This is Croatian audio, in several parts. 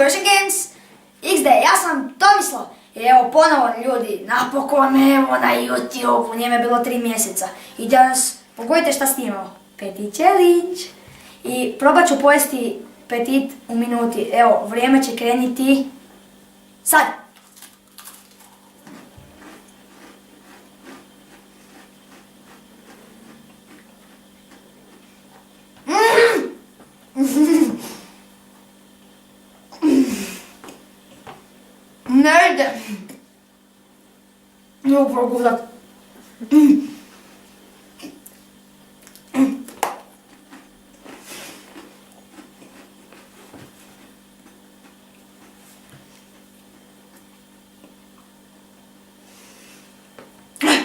Croatian Games XD, ja sam Tomislav i evo ponovo ljudi, napokon evo na YouTube, nije me bilo 3 mjeseca i danas pogodite šta snimamo, Petit challenge i probat ću pojesti petit u minuti, evo vrijeme će krenuti sad. Ne ide. Ne mogu progutat.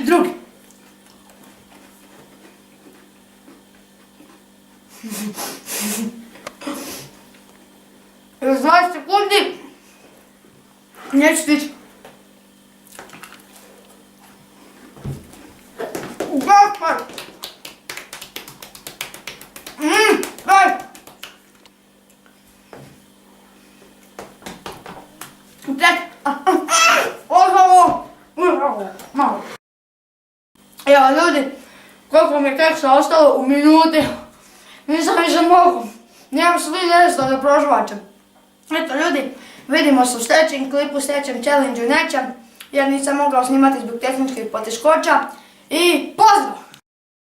Drugi. Još 20 sekundi. Neću stići. Gaspar! Daj! Malo. Evo ljudi, koliko mi je keksa ostalo u minuti. Nisam više mogu. Nemam svi nešto da prožvačem. Eto ljudi, vidimo se u sljedećem klipu, sljedećem challenge-u nećem, jer nisam mogao snimati zbog tehničkih poteškoća. I pozdrav!